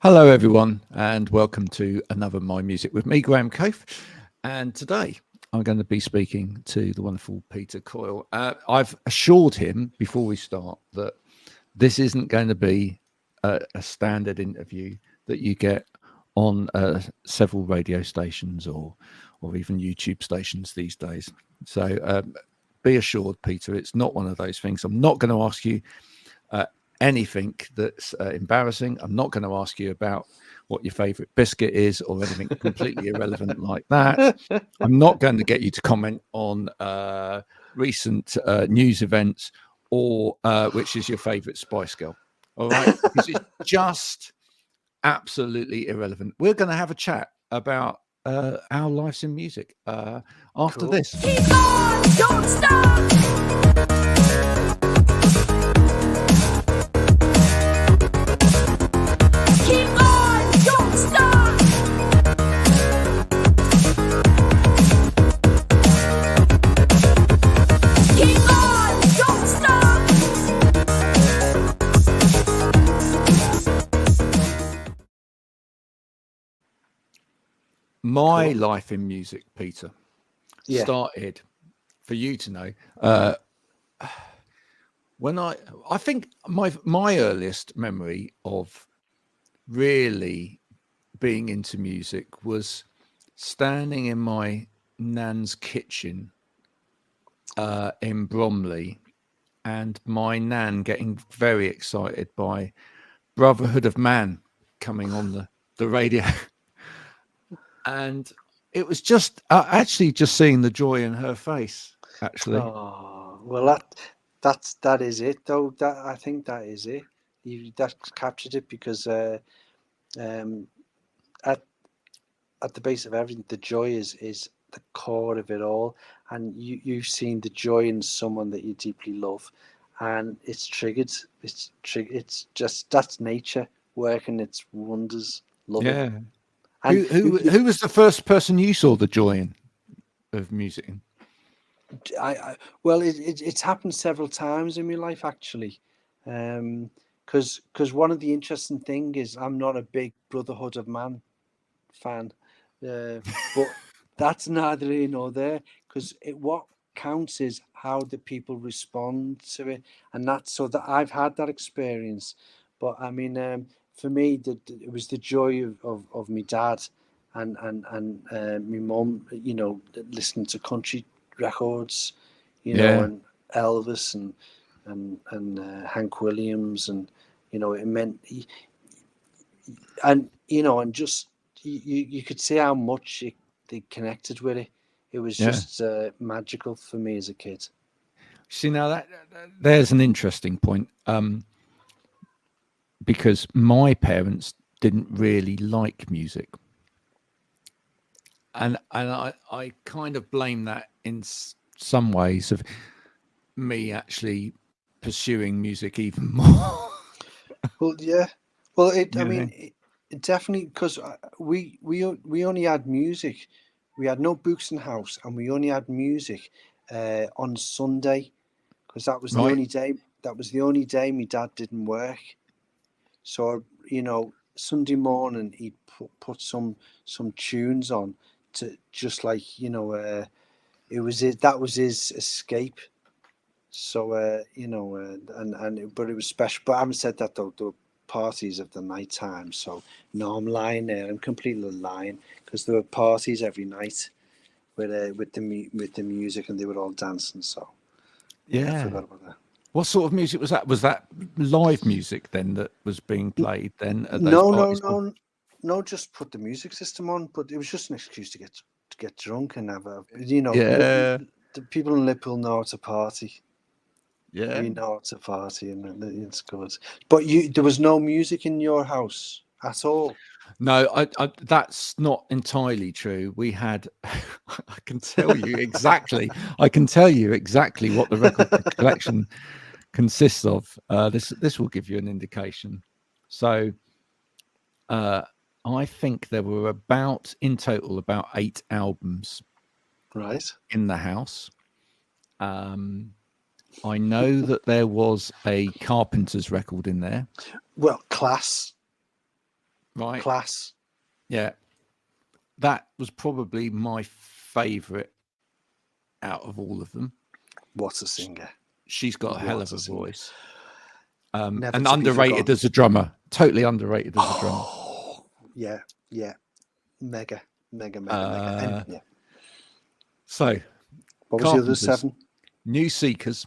Hello, everyone, and welcome to another My Music with me, Graham Cofe. And today I'm going to be speaking to the wonderful Peter Coyle. I've assured him before we start that this isn't going to be a standard interview that you get on several radio stations or even YouTube stations these days. So be assured, Peter, it's not one of those things. I'm not going to ask you anything that's embarrassing. I'm not going to ask you about what your favorite biscuit is or anything completely irrelevant like that. I'm not going to get you to comment on recent news events or which is your favorite Spice Girl. All right, because it's just absolutely irrelevant. We're going to have a chat about our lives in music after this. Keep on, don't stop. Keep on, don't stop. Keep on, don't stop. My life in music, Peter, started, for you to know, when I think my earliest memory of really being into music was standing in my nan's kitchen in Bromley, and my nan getting very excited by Brotherhood of Man coming on the radio. And it was just actually just seeing the joy in her face, actually. Oh, well, that is it, though. I think that is it. That captured it because at the base of everything, the joy is the core of it all, and you've seen the joy in someone that you deeply love, and it's triggered. It's just that's nature working its wonders. Love it. Yeah. And Who was the first person you saw the joy in of music in? Well, it's happened several times in my life, actually. Because one of the interesting thing is I'm not a big Brotherhood of Man fan, but that's neither here nor there. Because what counts is how the people respond to it, and that's so that I've had that experience. But I mean, for me, it was the joy of my dad and my mum. You know, listening to country records, you know, and Elvis and Hank Williams, and you know, it meant, and you know, and just you could see how much they connected with it. It was just magical for me as a kid. See, now that there's an interesting point, because my parents didn't really like music, and I kind of blame that in some ways of me actually pursuing music even more. Well, yeah. Well, I mean, it definitely, because we only had music. We had no books in the house, and we only had music on Sunday, because that was the only day. That was the only day my dad didn't work. So you know, Sunday morning he'd put some tunes on to just like, you know, that was his escape. So you know, but it was special. But I haven't said that though. There were parties of the night time. So no, I'm lying there. I'm completely lying, because there were parties every night with the music, and they were all dancing. So I forgot about that. What sort of music was that? Was that live music then that was being played then at those No, parties? no. Just put the music system on. But it was just an excuse to get drunk and have a, you know. The people in Liverpool know how to party. Yeah, We know it's a party, and it's good. But there was no music in your house at all. no, I that's not entirely true. We had, I can tell you exactly. I can tell you exactly what the record collection consists of. This will give you an indication. So, I think there were in total about 8 albums, Right, in the house. I know that there was a Carpenters record in there. well, class. right? Class. Yeah, that was probably my favourite out of all of them. What a singer. She's got a hell What of a singer. voice. Never And to be underrated forgotten. as a drummer. Totally underrated as a drummer. Yeah. Mega. And, yeah. So, What was the other Carpenters, 7? New Seekers.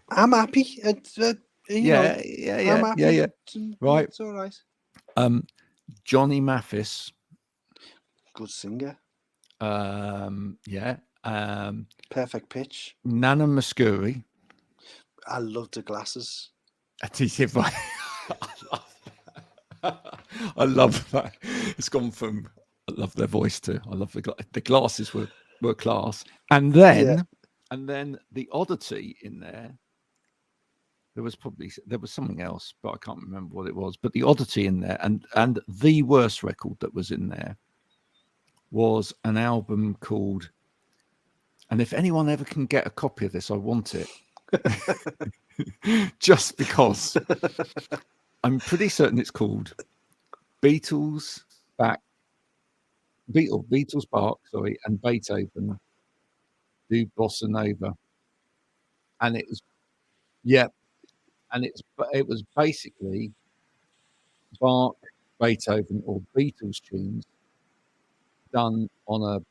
I'm happy. You know, I'm happy. Yeah. Right. It's all right. Johnny Mathis. Good singer. Yeah. Perfect pitch. Nana Muscuri. I love the glasses. I love that. It's gone from I love their voice to I love the glasses were class. And then the oddity in there. There was something else, but I can't remember what it was. But the oddity in there, and the worst record that was in there was an album called. And if anyone ever can get a copy of this, I want it. Just because I'm pretty certain it's called Beatles Back, Beatles Bark, sorry, and Beethoven do Bossa Nova, and it was it was basically Bach, Beethoven, or Beatles tunes done on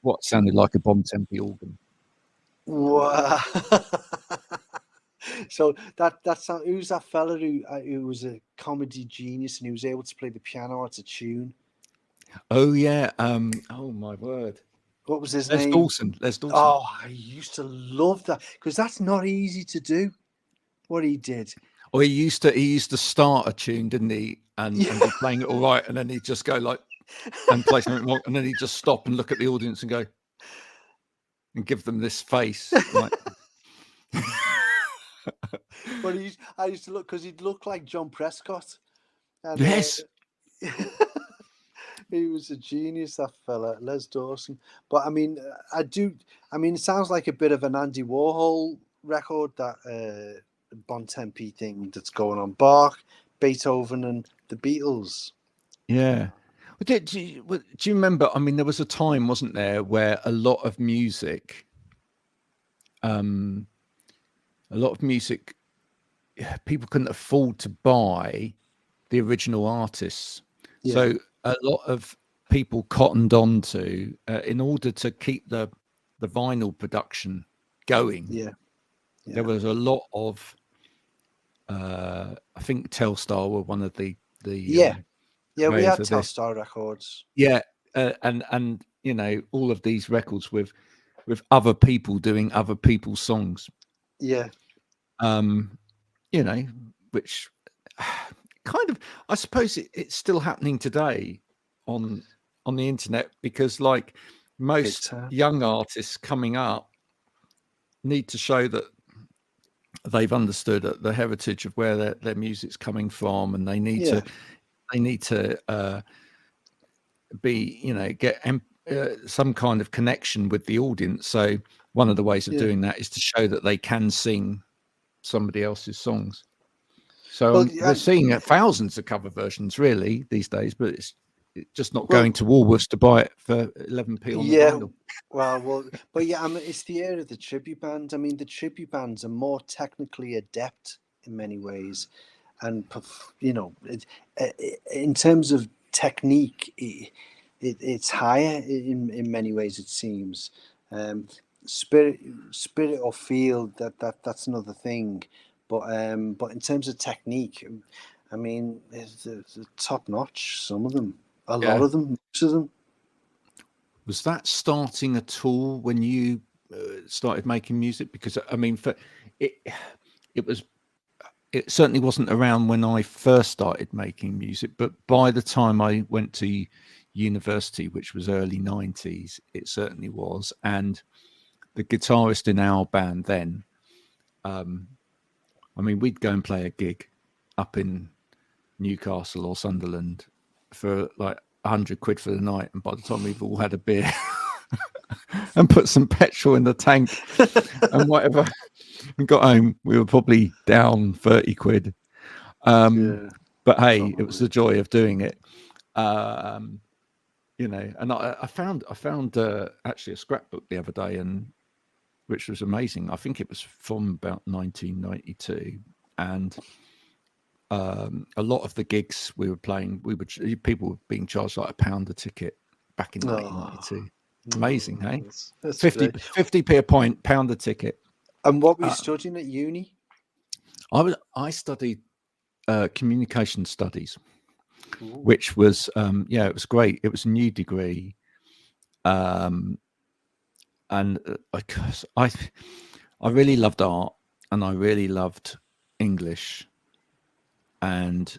what sounded like a Bontempi organ. Wow. So that's who's that fella who was a comedy genius and he was able to play the piano out of tune? Oh yeah. Oh my word. What was his Les name? Dawson. Oh, I used to love that because that's not easy to do. What he did. Or he used to start a tune, didn't he? And be playing it all right, and then he'd just go like and play something more, and then he'd just stop and look at the audience and go and give them this face. Like, But I used to look because he'd look like John Prescott. And, yes. He was a genius, that fella, Les Dawson. But I mean, it sounds like a bit of an Andy Warhol record, that Bontempi thing that's going on. Bach, Beethoven, and the Beatles. Yeah. Do you remember? I mean, there was a time, wasn't there, where a lot of music, people couldn't afford to buy the original artists. Yeah. So a lot of people cottoned on to, in order to keep the vinyl production going. Yeah. There was a lot of, I think Telstar were one of the we had Telstar records. Yeah, and you know, all of these records with other people doing other people's songs. Yeah. You know, which kind of, I suppose it's still happening today on the internet, because like most young artists coming up need to show that they've understood the heritage of where their music's coming from, and they need to be, you know, get some kind of connection with the audience. So one of the ways of doing that is to show that they can sing somebody else's songs. So we're seeing thousands of cover versions really these days, but it's just not going to Woolworths to buy it for 11p on the vinyl. Well, but yeah, I mean, it's the era of the tribute band. I mean, the tribute bands are more technically adept in many ways, and you know, in terms of technique, it's higher in many ways. It seems spirit or feel that's another thing, but in terms of technique, I mean, it's top notch. Some of them, a lot of them, most of them. Was that starting at all when you started making music? Because I mean, it certainly wasn't around when I first started making music, but by the time I went to university, which was early 90s, it certainly was. And the guitarist in our band then, I mean, we'd go and play a gig up in Newcastle or Sunderland for like 100 quid for the night, and by the time we've all had a beer and put some petrol in the tank and and got home, we were probably down 30 quid. But hey, it was the joy of doing it. You know, and I found actually a scrapbook the other day, and which was amazing. I think it was from about 1992, and a lot of the gigs we were playing, people were being charged like £1 a ticket back in 1992. Amazing, hey? That's 50p a point, £1 a ticket. And what were you studying at uni? I studied communication studies. Ooh. Which was it was great. It was a new degree, and I really loved art, and I really loved English, and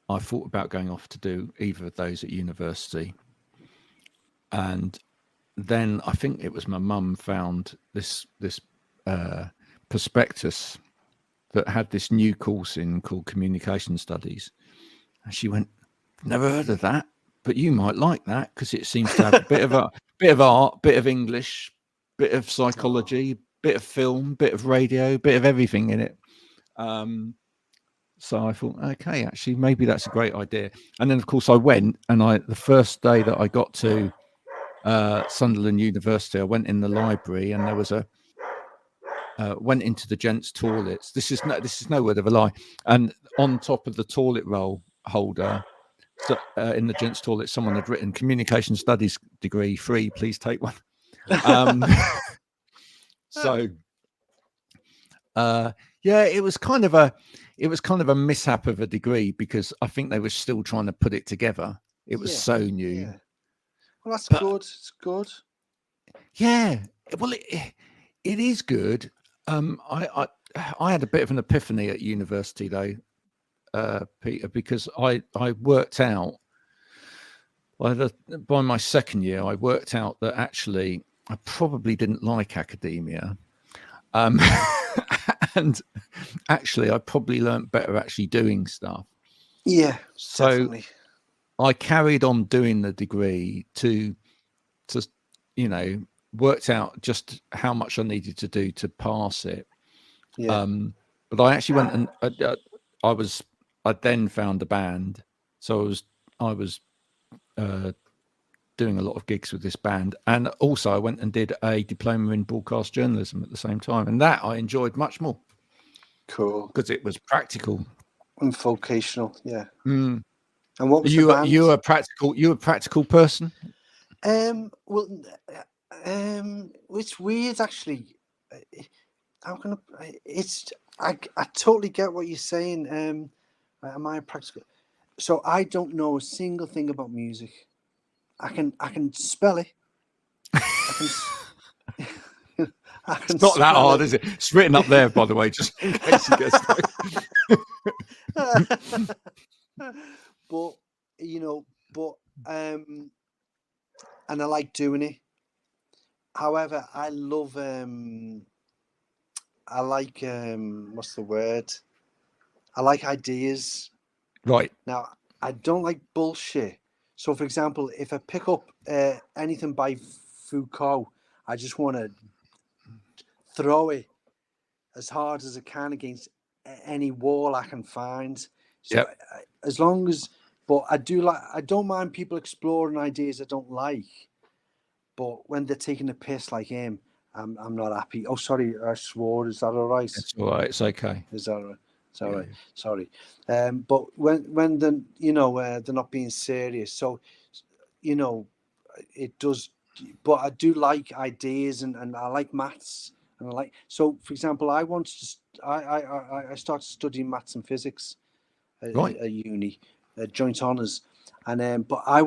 I thought about going off to do either of those at university. And then I think it was my mum found this prospectus that had this new course in called communication studies. And she went, never heard of that, but you might like that because it seems to have a bit of art, bit of English, bit of psychology, bit of film, bit of radio, bit of everything in it. So I thought, okay, actually, maybe that's a great idea. And then, of course, I went, and the first day that I got to Sunderland University, I went in the library, and there was went into the gents' toilets. This is no word of a lie. And on top of the toilet roll holder, so, in the gents' toilet, someone had written "Communication Studies degree free. Please take one." So, it was kind of a mishap of a degree because I think they were still trying to put it together. It was so new. Yeah. Well, that's good. It's good. Yeah. Well, it is good. I had a bit of an epiphany at university though. Peter, because I worked out by my second year, I worked out that actually I probably didn't like academia, and actually I probably learnt better actually doing stuff. Yeah, so definitely. I carried on doing the degree to worked out just how much I needed to do to pass it. Yeah. But I actually went and I then found a band, so I was doing a lot of gigs with this band, and also I went and did a diploma in broadcast journalism at the same time, and that I enjoyed much more. Cool, because it was practical and vocational. Yeah. Mm. And what was you the band? you a practical person? Well, it's weird actually. How can I totally get what you're saying. Am I a practical? So I don't know a single thing about music. I can spell it. It's not that hard, is it? It's written up there, by the way, just in case you get stuck. But and I like doing it. However, I love what's the word? I like ideas. Right. Now, I don't like bullshit. So, for example, if I pick up anything by Foucault, I just want to throw it as hard as I can against any wall I can find. So, yep. As long as, but I don't mind people exploring ideas I don't like. But when they're taking a piss like him, I'm not happy. Oh, sorry, I swore. Is that all right? It's all right. It's okay. Is that all right? It's all right. Sorry. But when they're not being serious, so it does. But I do like ideas, and I like maths, and I like. So, for example, I started studying maths and physics at uni, joint honours, and but I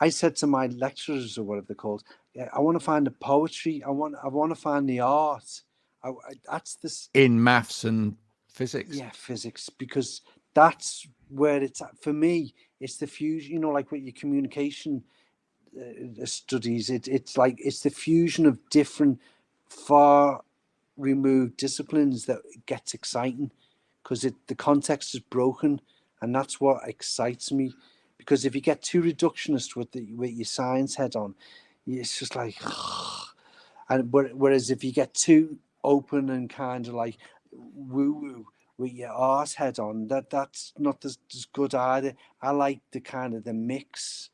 said to my lecturers or whatever they're called, I want to find the poetry. I want to find the art. That's this in maths and physics. Yeah, physics, because that's where it's at. For me, it's the fusion. Like with your communication studies, it's like it's the fusion of different far removed disciplines that gets exciting, because the context is broken, and that's what excites me. Because if you get too reductionist with your science head on, it's just like, and whereas if you get too open and kind of like woo-woo with your arse head on. That's not as good either. I like the kind of the mix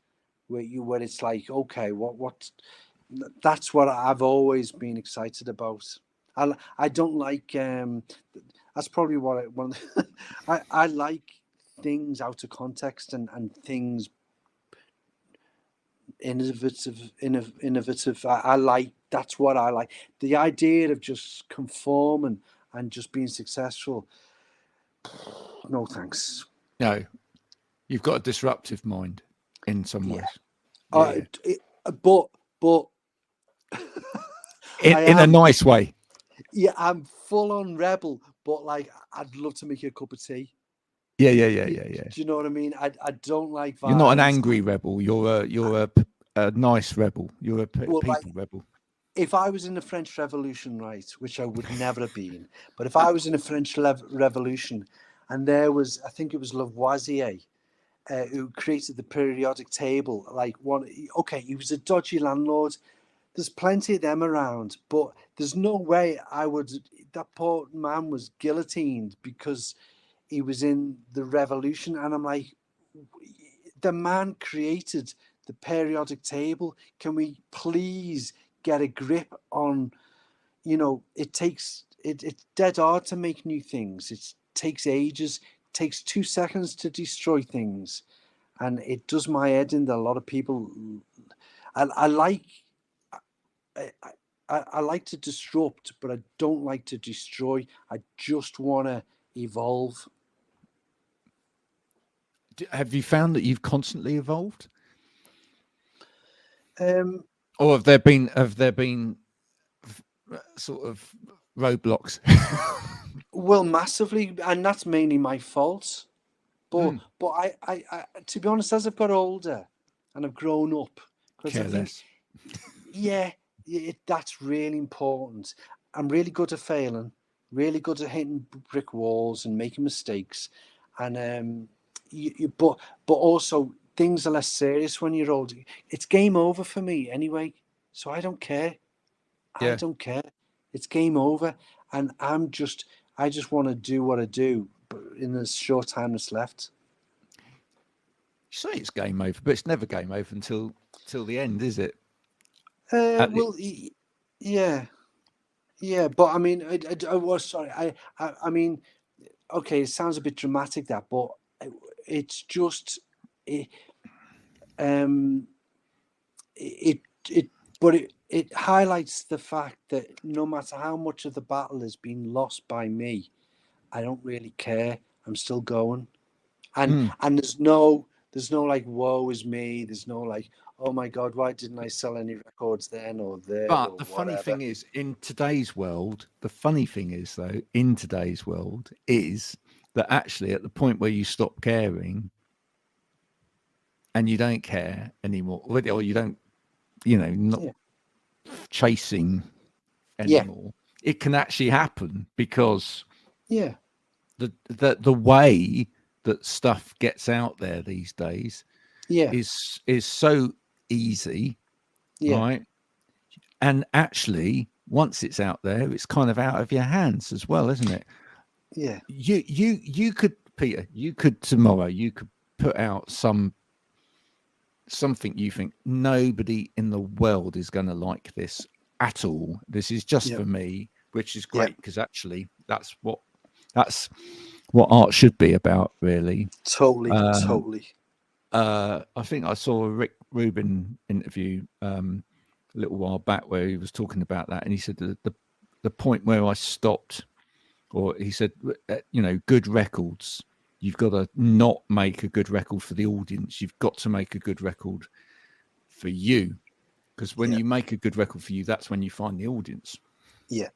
where it's like, okay, what that's what I've always been excited about. I don't like that's probably what I like things out of context and things innovative. I like, that's what I like. The idea of just conforming and just being successful. No thanks. No, you've got a disruptive mind in some Yeah. ways. Yeah. But In a nice way. yeah, I'm full on rebel, but like I'd love to make you a cup of tea. Yeah. Do you know what I mean? I don't like violence. You're not an angry rebel. You're a nice rebel. You're a people rebel. If I was in the French Revolution, right, which I would never have been, but if I was in the French Revolution, and there was, I think it was Lavoisier, who created the periodic table. Okay, he was a dodgy landlord. There's plenty of them around, but there's no way that poor man was guillotined because he was in the revolution. And I'm like, the man created the periodic table. Can we please get a grip on, it's dead hard to make new things. It takes ages. It takes 2 seconds to destroy things. And it does my head in that a lot of people, I like to disrupt, but I don't like to destroy. I just want to evolve. Have you found that you've constantly evolved? Or have there been sort of roadblocks? Well, massively, and that's mainly my fault. But I to be honest, as I've got older and I've grown up, because I think, that's really important. I'm really good at failing, really good at hitting brick walls and making mistakes, and but also things are less serious when you're older. It's game over for me anyway, so I don't care. I don't care. It's game over, and I just want to do what I do, but in the short time that's left. You say it's game over, but it's never game over until the end, is it? Yeah. But I mean, I mean, okay, it sounds a bit dramatic, that, but it's just it highlights the fact that no matter how much of the battle has been lost by me, I don't really care. I'm still going, and there's no like, woe is me. There's no like, oh my God, why didn't I sell any records then or there? But or the whatever. funny thing is, in today's world, is that actually at the point where you stop caring and you don't care anymore, or you don't, not chasing anymore, it can actually happen because the way that stuff gets out there these days is so easy, right? And actually, once it's out there, it's kind of out of your hands as well, isn't it? Yeah. You could, Peter, tomorrow you could put out something you think nobody in the world is going to like this at all. This is just for me, which is great because actually that's what art should be about, really. Totally. I think I saw a Rick Rubin interview a little while back where he was talking about that, and he said the point where I stopped, or he said, good records, you've got to not make a good record for the audience. You've got to make a good record for you, because when you make a good record for you, that's when you find the audience. Yeah.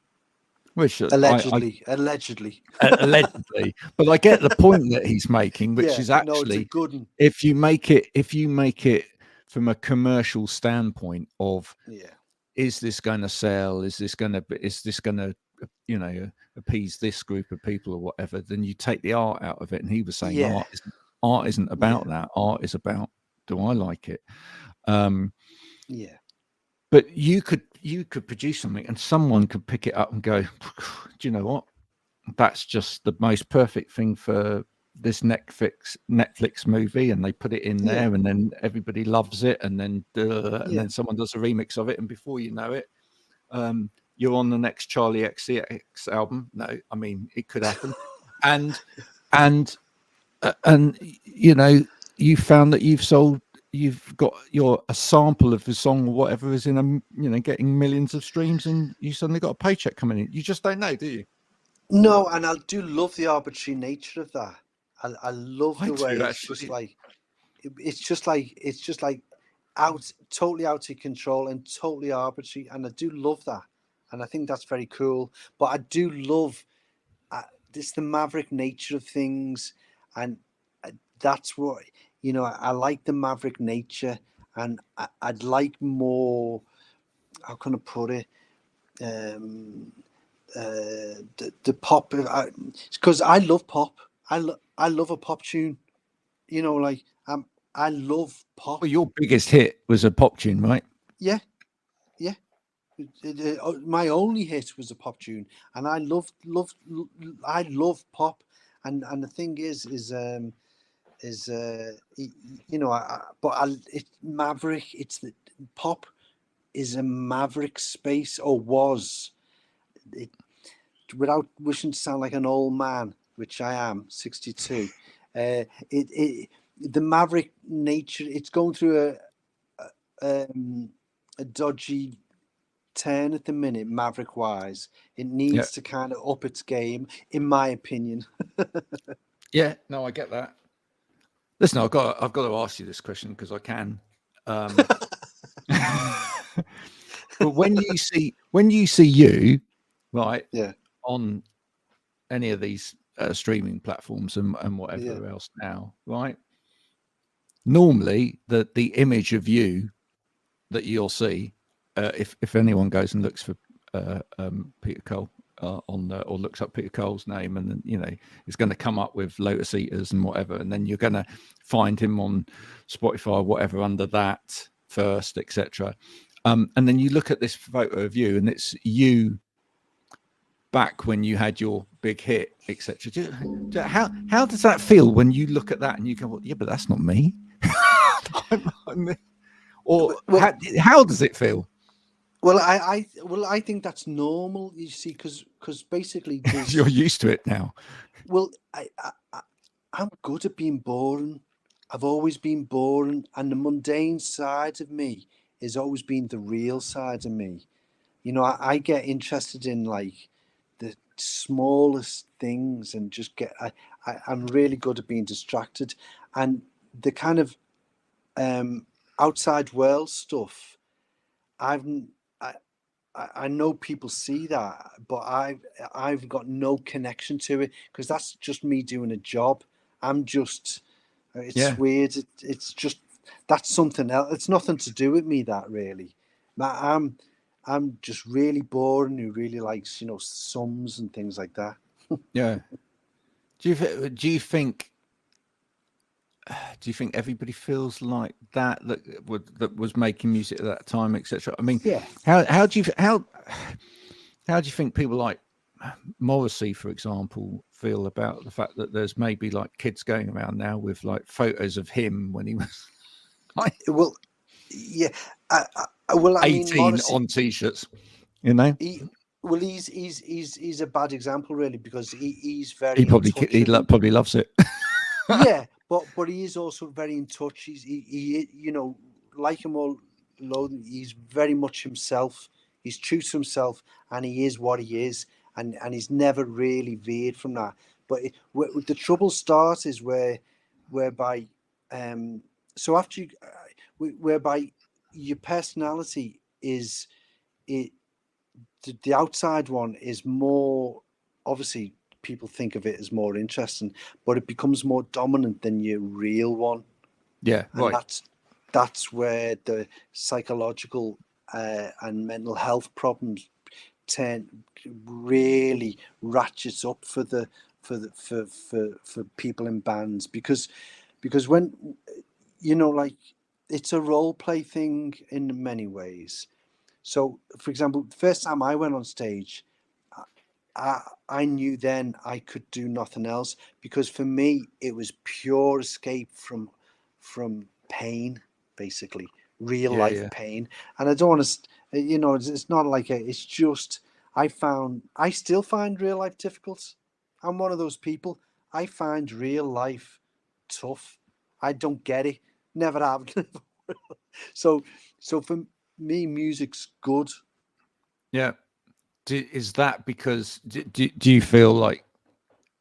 Which allegedly. But I get the point that he's making, which is actually, it's a good one. if you make it from a commercial standpoint of, is this going to sell? Is this going to appease this group of people or whatever? Then you take the art out of it. And he was saying art isn't about that. Art is about, do I like it? But you could produce something and someone could pick it up and go, do you know what? that's just the most perfect thing for this Netflix movie, and they put it in Yeah, there, and then everybody loves it, and then yeah. someone does a remix of it, and before you know it, you're on the next Charlie XCX album. No, I mean it could happen, and and and you know, you found that you've got a sample of the song or whatever is in getting millions of streams, and you suddenly got a paycheck coming in. You just don't know, do you? No, and I do love the arbitrary nature of that. I love I the way do it's just actually. like it's just like totally out of control and totally arbitrary, and I do love that, and I think that's very cool. But I do love this the maverick nature of things, and that's what I like the maverick nature, and I'd like more. How can I put it? Um, the pop, because I love pop. I love a pop tune. Like I love pop. Well, your biggest hit was a pop tune, right? Yeah, yeah. My only hit was a pop tune, and I love pop. And the thing is it Maverick. It's the pop is a Maverick space, or was it, without wishing to sound like an old man, which I am, 62. The Maverick nature. It's going through a dodgy turn at the minute, Maverick wise. It Yeah, needs to kind of up its game, in my opinion. yeah. No, I get that. Listen, I've got to ask you this question because I can. But when you see you, right, Yeah, on any of these streaming platforms and yeah, whatever else now, right? Normally, the image of you that you'll see, if anyone goes and looks for Peter Cole or looks up Peter Cole's name, and then it's going to come up with Lotus Eaters and whatever, and then you're going to find him on Spotify or whatever under that first, etc. And then you look at this photo of you, and it's you back when you had your big hit, etc. How does that feel when you look at that and you go, well, yeah, but that's not me? Or well, how does it feel? I think that's normal. You see, because basically You're there's used to it now. well, I'm good at being boring. I've always been boring, and the mundane side of me has always been the real side of me. I get interested in like the smallest things, and just I'm really good at being distracted, and the kind of outside world stuff. I've I, I know people see that, but I've got no connection to it, because that's just me doing a job. I'm just It's Yeah. weird. It's just that's something else. It's nothing to do with me, that really. I'm just really boring, who really likes sums and things like that. Yeah. Do you think everybody feels like that was making music at that time, etc.? I mean, Yeah. how do you think people like Morrissey, for example, feel about the fact that there's maybe like kids going around now with like photos of him when he was like Well, yeah. I mean, 18 Morrissey. on t-shirts, you know? He, well, he's a bad example, really, because he's He very in probably touch he with him. probably loves it. Yeah, but he is also very in touch. He like him or loathe him, he's very much himself. He's true to himself, and he is what he is, and he's never really veered from that. But the trouble starts is whereby so after you whereby your personality is it the outside one is more, obviously people think of it as more interesting, but it becomes more dominant than your real one, Yeah, and right. that's where the psychological and mental health problems turn really ratchets up for people in bands, because when like, it's a role play thing in many ways. So, for example, the first time I went on stage, I knew then I could do nothing else, because for me it was pure escape from pain, basically real Yeah, life yeah. pain. And I don't want to, it's not like it's just I still find real life difficult. I'm one of those people. I find real life tough. I don't get it. Never have. so so for me, music's good. Yeah. Is that because do you feel like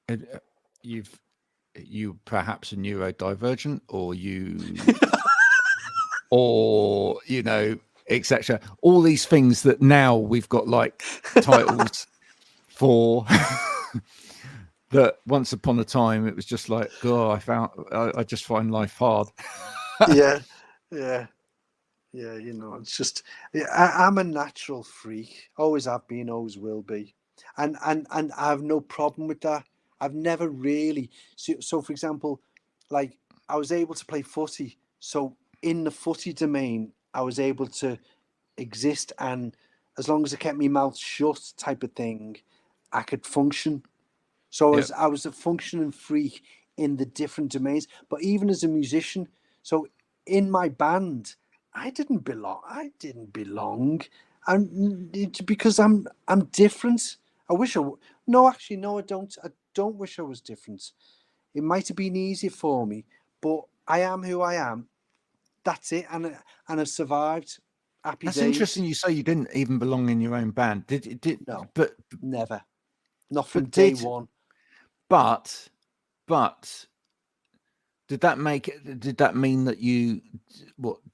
uh, you've you perhaps a neurodivergent, or or etc. All these things that now we've got like titles for that once upon a time it was just like, oh, I just find life hard. Yeah, yeah. Yeah, it's just yeah, I'm a natural freak. Always have been, always will be, and I have no problem with that. I've never really so for example, like I was able to play footy. So in the footy domain, I was able to exist, and as long as I kept my mouth shut, type of thing, I could function. So Yeah. I was a functioning freak in the different domains. But even as a musician, so in my band, I didn't belong. And it's because I'm different. I wish no, actually, no, I don't. I don't wish I was different. It might have been easier for me, but I am who I am. That's it, and I've survived. Happy That's days. interesting. You say you didn't even belong in your own band. No, But never. Not from but day did one. but but did that mean that you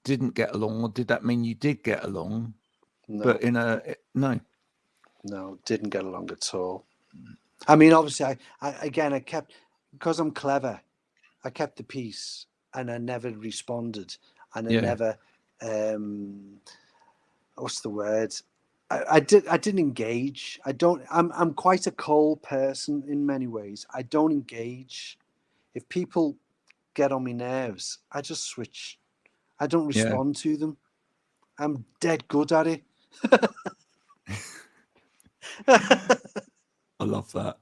didn't get along, or did that mean you did get along? But No, no. no, didn't get along at all. I mean, obviously, I kept, because I'm clever, I kept the peace, and I never responded, and I Yeah. never, what's the word? I didn't engage. I don't. I'm quite a cold person in many ways. I don't engage. If people get on my nerves, I just switch. I don't Yeah. respond to them. I'm dead good at it. I love that.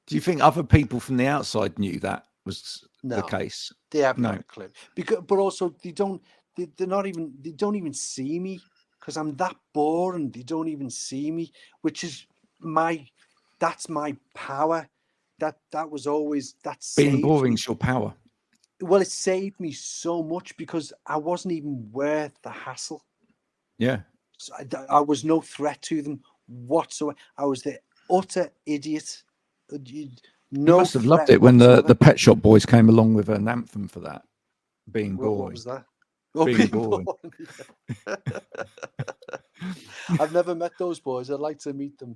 Do you think other people from the outside knew that was the No, case? they haven't got No. a clue. Because, but also they don't. They're not even. They don't even see me, because I'm that boring. They don't even see me, which is my. That's my power. That was always that Being saved me. boring's your power. Well, it saved me so much, because I wasn't even worth the hassle. Yeah. So I was no threat to them whatsoever. I was the utter idiot. You No must have loved threat it when the whatsoever. Pet Shop Boys came along with an anthem for that. Being What boring. was that? Oh, Being being boring. born. Yeah. I've never met those boys. I'd like to meet them.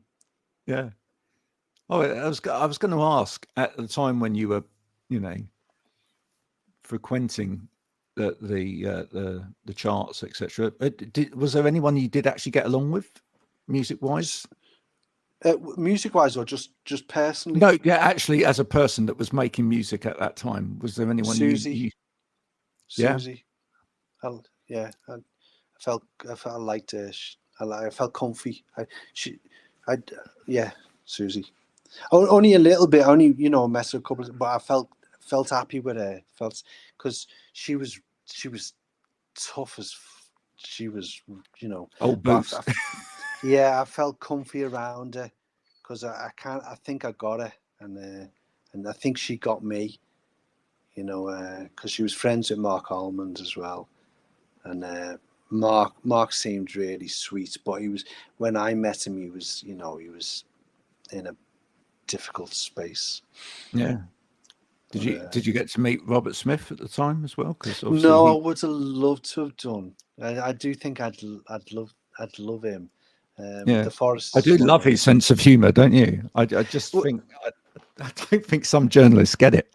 Yeah. Oh, I was going to ask, at the time when you were, you know, frequenting the charts, etc. Was there anyone you did actually get along with, music wise? Music wise, or just personally? No, yeah, actually, as a person that was making music at that time, was there anyone Susie. yeah? Susie. Yeah. I liked her. I felt comfy. I, yeah, Susie. Only a little bit. Only met her a couple, but I felt happy with her. Felt, because she was tough as she was, Old but boots. yeah, I felt comfy around her, because I think I got her, and I think she got me, because she was friends with Mark Almond as well, and Mark seemed really sweet, but when I met him, he was in a difficult space. Yeah. But, Did you get to meet Robert Smith at the time as well? Because obviously no, I would have loved to have done. I do think I'd love him. yeah, The Forest I do is one of love my. his sense of humour, don't you? I just Well, think I don't think some journalists get it.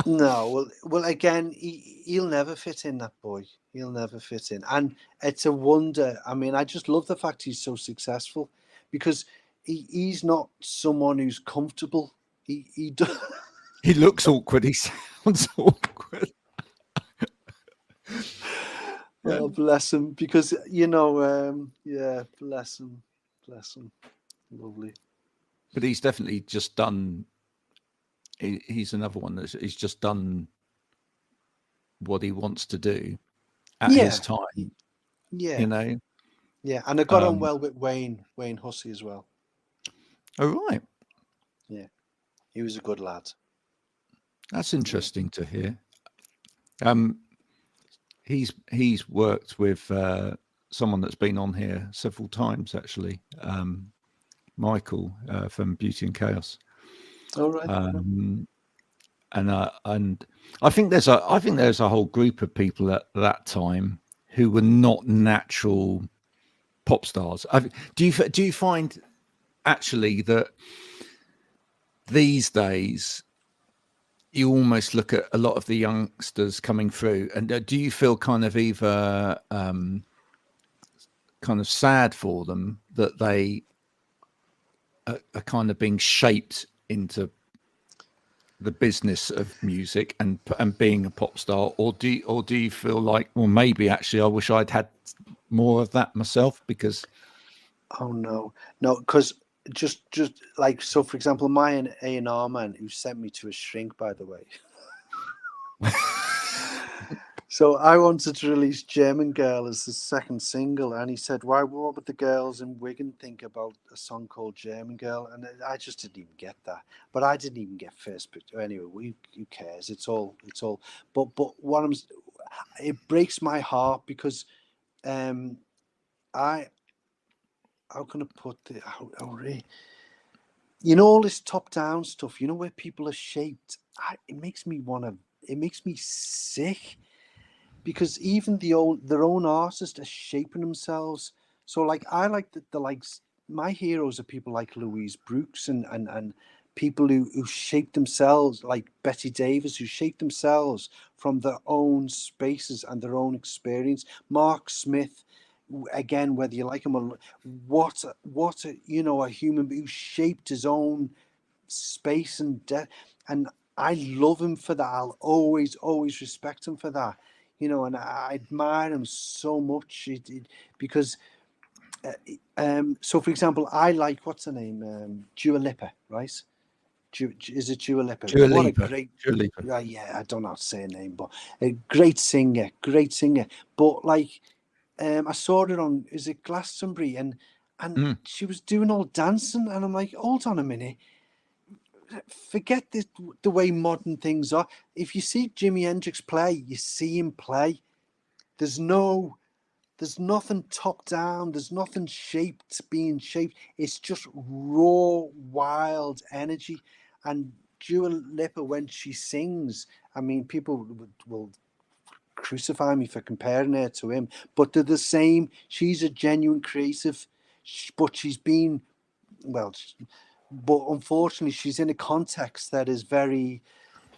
no, well, again, he'll never fit in, that boy. He'll never fit in, and it's a wonder. I mean, I just love the fact he's so successful, because he's not someone who's comfortable. He does. He looks awkward. He sounds awkward. Yeah. Oh, bless him, because yeah, bless him, lovely. but he's definitely just done. He's another one that he's just done what he wants to do at his time. Yeah, You know. yeah, and I got on well with Wayne Hussey as well. Oh right, Yeah, he was a good lad. that's interesting to hear. He's worked with someone that's been on here several times actually, Michael from Beauty and Chaos. All right. And I think there's a whole group of people at that time who were not natural pop stars. Do you find actually that these days you almost look at a lot of the youngsters coming through, and do you feel kind of either kind of sad for them that they are kind of being shaped into the business of music and being a pop star, or do you feel like, well, maybe actually I wish I'd had more of that myself? Because no, because just like, so for example, my A&R man who sent me to a shrink, by the way. So I wanted to release German Girl as the second single, and he said, what would the girls in Wigan think about a song called German Girl? And I just didn't even get that. But I didn't even get first picture. Anyway, who cares? It's all. But what it breaks my heart because how can I put it? You know, all this top down stuff. You know, where people are shaped. It makes me sick. Because even their own artists are shaping themselves. So like I like the likes, my heroes are people like Louise Brooks and people who shape themselves, like Betty Davis, who shape themselves from their own spaces and their own experience. Mark Smith, again, whether you like him or what a human who shaped his own space and death. And I love him for that. I'll always respect him for that. And I admire him so much because, so for example, I like, what's her name? Dua Lipa, right? Is it Dua Lipa? Dua What Lipa, a great, Dua Lipa. yeah, I don't know how to say her name, but a great singer. But like, I saw her on, is it Glastonbury? And she was doing all dancing, and I'm like, hold on a minute. Forget the way modern things are. If you see Jimi Hendrix play, you see him play. There's nothing top down. There's nothing being shaped. It's just raw, wild energy. And Dua Lipa, when she sings, I mean, people will crucify me for comparing her to him, but they're the same. She's a genuine creative, but she's been, well, but unfortunately she's in a context that is very,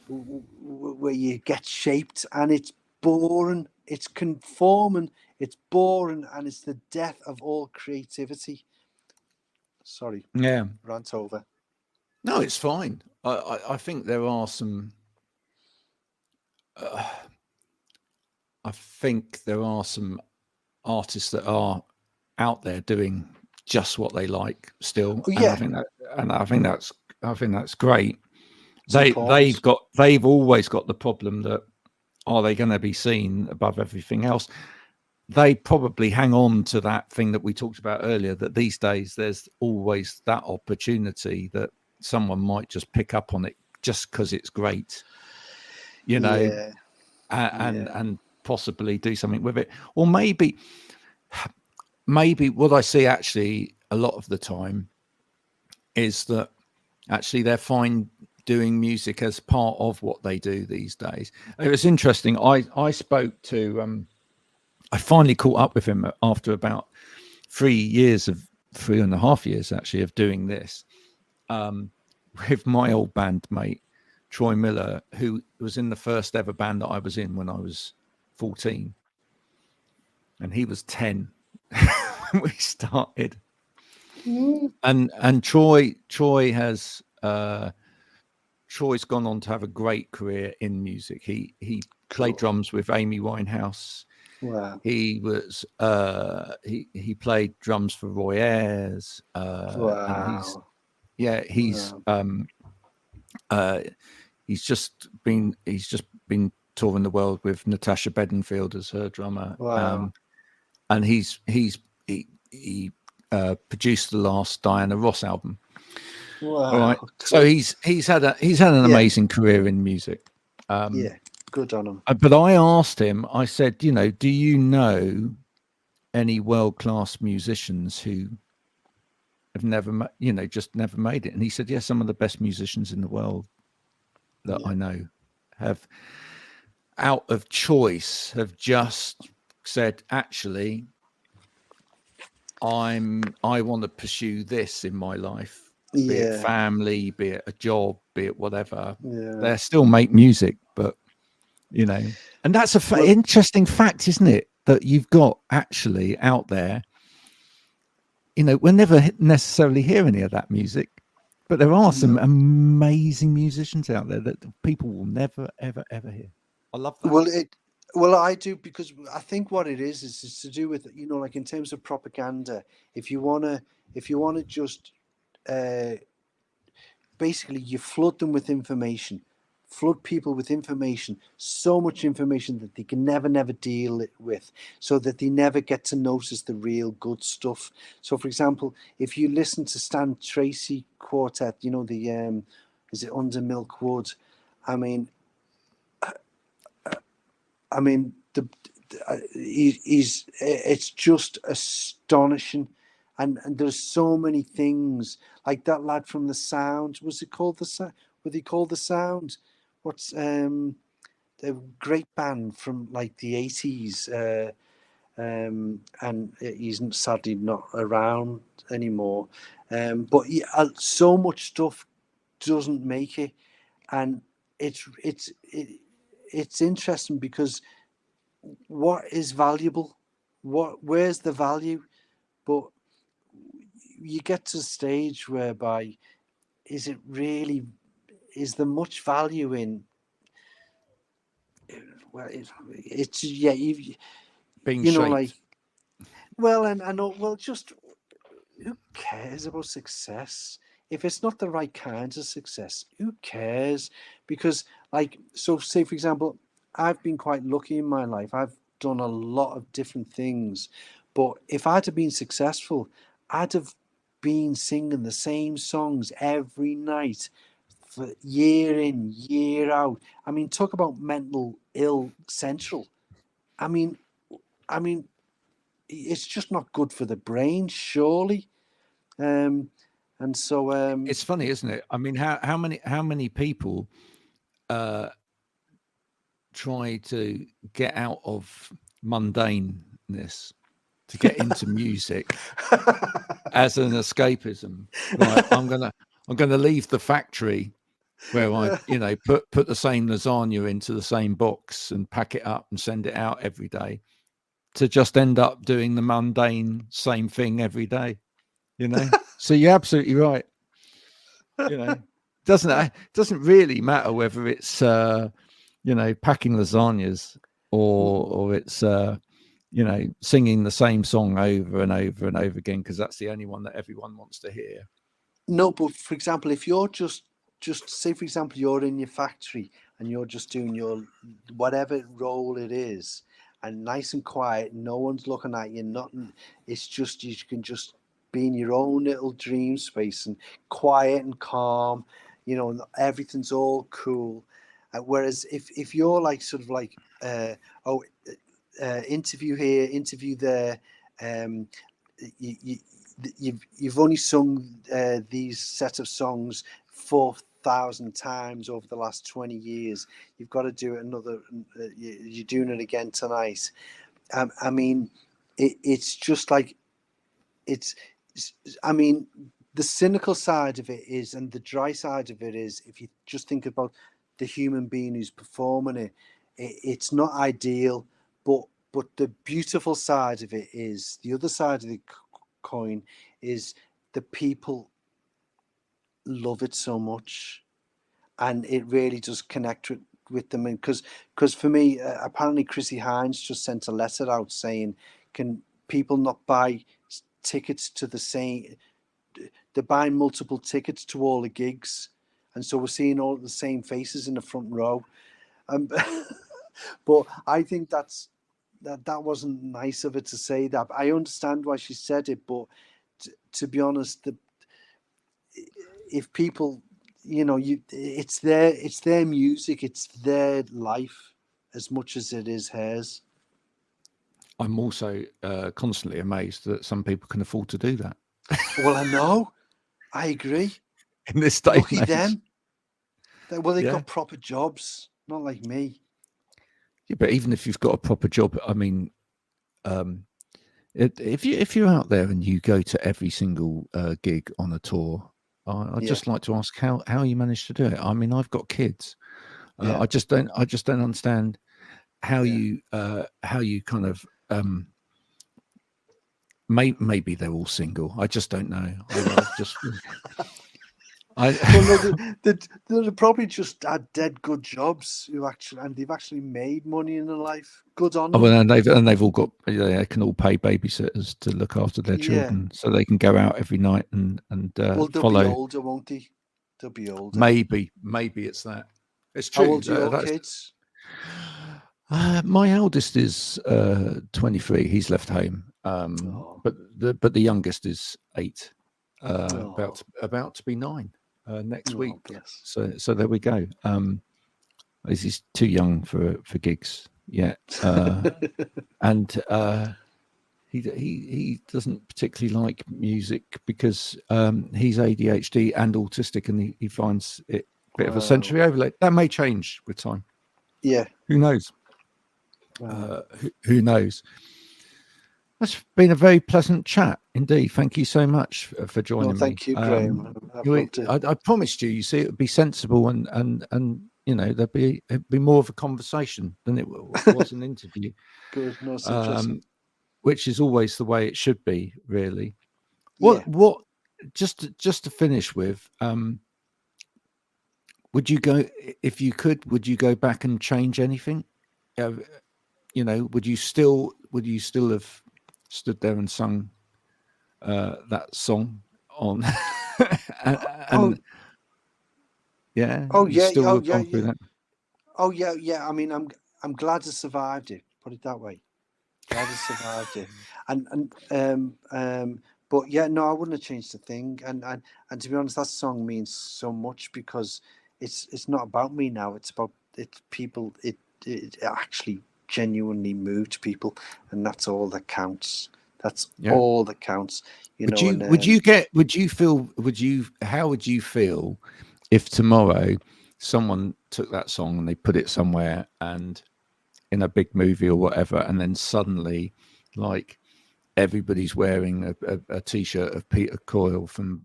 where you get shaped, and it's boring, it's conforming, it's boring, and it's the death of all creativity. Sorry, Yeah, rant over. no, it's fine. I think there are some I think there are some artists that are out there doing just what they like still. Oh, yeah. And I think that's great. It's important. They've always got the problem that, are they going to be seen above everything else? They probably hang on to that thing that we talked about earlier, that these days there's always that opportunity that someone might just pick up on it just because it's great, Yeah. and possibly do something with it. Or maybe what I see actually a lot of the time is that actually they're fine doing music as part of what they do these days. It was interesting. I spoke to, I finally caught up with him after about 3.5 years actually of doing this, with my old bandmate, Troy Miller, who was in the first ever band that I was in when I was 14. And he was 10 when we started. And Troy has Troy's gone on to have a great career in music. He played drums with Amy Winehouse. Wow. He was he played drums for Roy Ayers. Wow. yeah, he's just been touring the world with Natasha Bedingfield as her drummer. Wow. And he produced the last Diana Ross album. Wow. All right. Cool. So he's had an amazing career in music. Yeah, good on him. But I asked him, I said, do you know any world-class musicians who have never, just never made it? And he said, yes, some of the best musicians in the world that I know have, out of choice, have just said, actually, I want to pursue this in my life, be it family, be it a job, be it whatever. They still make music, but and that's a interesting fact, isn't it? That you've got actually out there. We'll never necessarily hear any of that music, but there are some amazing musicians out there that people will never, ever, ever hear. I love that. Well, I do, because I think what it is to do with, like in terms of propaganda. If you wanna just basically you flood them with information, flood people with information, so much information that they can never deal with, so that they never get to notice the real good stuff. So, for example, if you listen to Stan Tracy Quartet, the is it Under Milkwood? I mean, it's just astonishing, and there's so many things, like that lad from the Sound. Was it called the Sound? Was he called the Sound? What's the great band from like the 80s? And he's sadly not around anymore. But so much stuff doesn't make it, and it's interesting, because what is valuable? Where's the value? But you get to a stage whereby, is there much value in? Well, it's being shaped. like, well, and well, just who cares about success? If it's not the right kinds of success, who cares? Because, so say, for example, I've been quite lucky in my life. I've done a lot of different things. But if I'd have been successful, I'd have been singing the same songs every night for year in, year out. I mean, talk about mental ill central. I mean, it's just not good for the brain, surely. And so it's funny, isn't it? I mean, how many people try to get out of mundaneness to get into music as an escapism? Right, I'm gonna leave the factory where I put the same lasagna into the same box and pack it up and send it out every day, to just end up doing the mundane same thing every day. So you're absolutely right. Doesn't really matter whether it's packing lasagnas or it's singing the same song over and over and over again, because that's the only one that everyone wants to hear. No, but for example, if you're just say, for example, you're in your factory and you're just doing your whatever role it is, and nice and quiet, no one's looking at you, nothing. It's just, you can just be in your own little dream space, and quiet and calm, everything's all cool. Whereas if you're like sort of like interview here, interview there, you've only sung these set of songs 4,000 times over the last 20 years. You've got to do it another. You're doing it again tonight. I mean, it's just like I mean, the cynical side of it is, and the dry side of it is, if you just think about the human being who's performing it, it's not ideal. But the beautiful side of it is, the other side of the coin is, the people love it so much, and it really does connect with them. And because for me, apparently Chrissy Hines just sent a letter out saying, can people not buy tickets to the same they're buying multiple tickets to all the gigs, and so we're seeing all the same faces in the front row. But I think that wasn't nice of her to say that. I understand why she said it, but to be honest, if people, it's their music, it's their life as much as it is hers. I'm also constantly amazed that some people can afford to do that. Well, I know, I agree. In this day Lucky and age. them. Well, they've Yeah. got proper jobs, not like me. Yeah, but even if you've got a proper job, I mean, if you're out there and you go to every single gig on a tour, I'd just like to ask how you manage to do it. I mean, I've got kids. I just don't understand how you kind of maybe they're all single. I just don't know. Well, no, they're probably just had dead good jobs and they've actually made money in their life. Good on them. Well, and they've all got, they can all pay babysitters to look after their children, so they can go out every night and well, they'll follow. be older, won't they? They'll be older. Maybe it's that. It's true. How old are your kids? My eldest is 23. He's left home, but the youngest is 8, about to be 9 next week. Bless. So there we go. He's too young for gigs yet, and he doesn't particularly like music because he's ADHD and autistic, and he finds it a bit of a sensory overload. That may change with time. Yeah, who knows? Who knows? That's been a very pleasant chat indeed. Thank you so much for joining me. Thank you, Graham. I promised you. You see, it would be sensible and there'd be more of a conversation than it was an interview. Good, no, it's interesting. Which is always the way it should be, really. Yeah. What? Just to finish with, would you go, if you could? Would you go back and change anything? Would you still have stood there and sung that song on? Yeah. Oh yeah. Still Oh have yeah. gone through Yeah. that? Oh yeah. Yeah. I mean, I'm glad I survived it. Put it that way. Glad I survived it. But yeah, no, I wouldn't have changed a thing. And to be honest, that song means so much because it's not about me now. It's about people. It actually genuinely moved people, and that's all that counts. That's all that counts. How would you feel if tomorrow someone took that song and they put it somewhere and in a big movie or whatever, and then suddenly, like, everybody's wearing a t-shirt of Peter Coyle from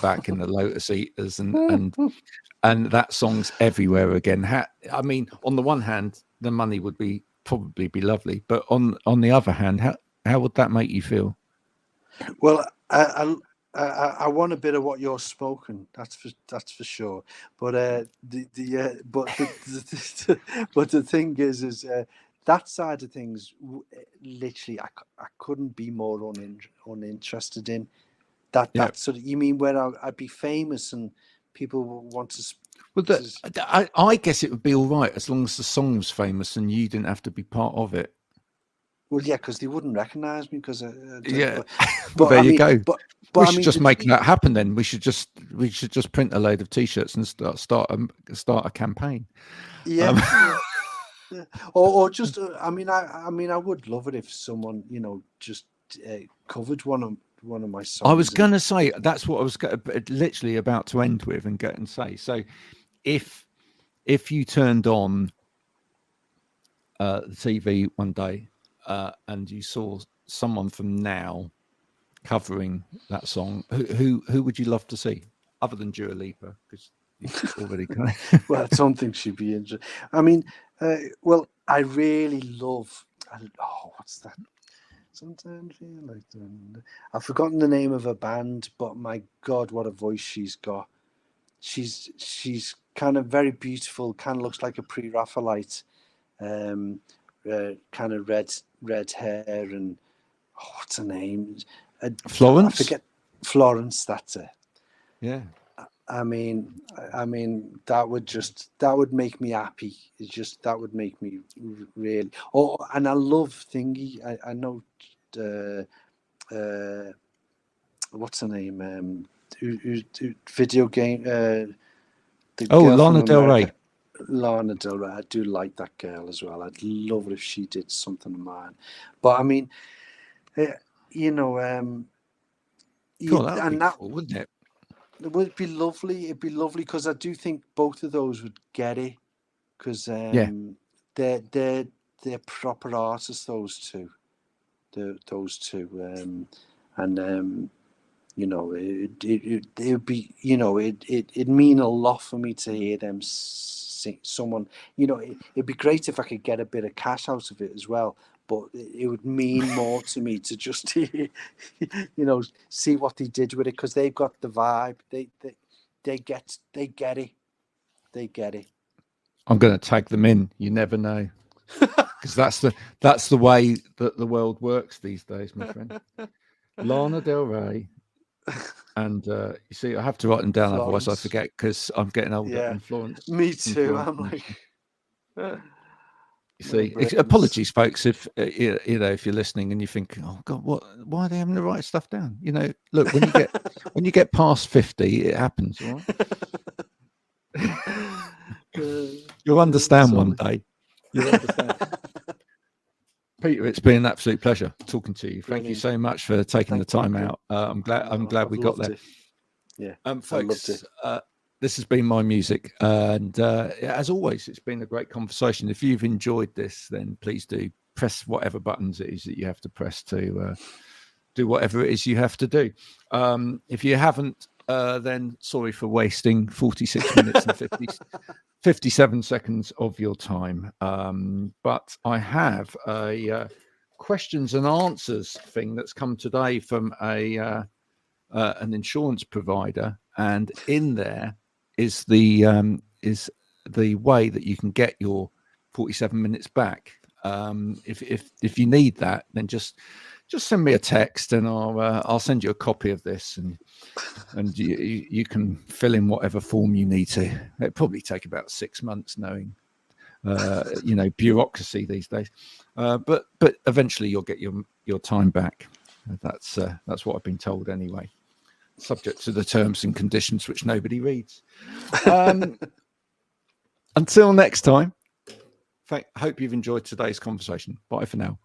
back in the Lotus Eaters, and that song's everywhere again? I mean, on the one hand, the money would probably be lovely, but on the other hand, how would that make you feel? Well, I want a bit of what you're spoken. That's for sure. But but the thing is that side of things, literally, I couldn't be more uninterested in that. Yeah. That sort of, you mean where I'd be famous and people want to. Well, I guess it would be all right as long as the song was famous and you didn't have to be part of it. Well, yeah, because they wouldn't recognise me because yeah. But there you go. But we should just make that happen. Then we should just print a load of t-shirts and start a campaign. Yeah. Or just I mean I would love it if someone just covered one of my songs. I was going to say that's what I was literally about to end with and say. So if you turned on the TV one day and you saw someone from now covering that song, who would you love to see other than Dua Lipa? Because you've already kind of... Well, I don't think she'd be interested. I mean, well, I really love. What's that? Sometimes feel like I've forgotten the name of her band, but my God, what a voice she's got! She's kind of very beautiful. Kind of looks like a pre-Raphaelite. Kind of red hair and what's her name? Florence. I forget. Florence, that's it. Yeah. I mean, that would make me happy. That would make me really. Oh, and I love Thingy. I know, what's her name? Video game. The Oh, girl from Lana Del America, Ray. Lana Del Ray. I do like that girl as well. I'd love it if she did something of mine. But I mean, you know, Cool, that would be and that. cool, wouldn't it? It would be lovely. It'd be lovely because I do think both of those would get it because Yeah. they're proper artists. Those two, those two, and you know, it would be, you know, it'd mean a lot for me to hear them sing. Someone, you know, it'd be great if I could get a bit of cash out of it as well. But it would mean more to me to just, you know, see what they did with it because they've got the vibe. They get it. They get it. I'm going to tag them in. You never know, because that's the way that the world works these days, my friend. Lana Del Ray, and you see, I have to write them down, Florence. otherwise I forget because I'm getting older. Yeah, And Florence. me too. Florence, I'm like. You see, apologies, folks, if you know, if you're listening and you think, "Oh God, why are they having to write stuff down?" You know, look, when you get past 50, it happens. All right? You'll understand one day. You'll understand. Peter, it's been an absolute pleasure talking to you. Thank you so much for taking the time out. I'm glad we got there. Yeah, folks, this has been My Music, and as always, it's been a great conversation. If you've enjoyed this, then please do press whatever buttons it is that you have to press to do whatever it is you have to do. If you haven't, then sorry for wasting 46 minutes and 57 seconds of your time. But I have a questions and answers thing that's come today from an insurance provider, and in there is the way that you can get your 47 minutes back. If you need that, then just send me a text and I'll send you a copy of this, and you can fill in whatever form you need to. It'll probably take about 6 months, knowing you know, bureaucracy these days, but eventually you'll get your time back. That's what I've been told anyway, subject to the terms and conditions which nobody reads. Until next time, hope you've enjoyed today's conversation. Bye for now.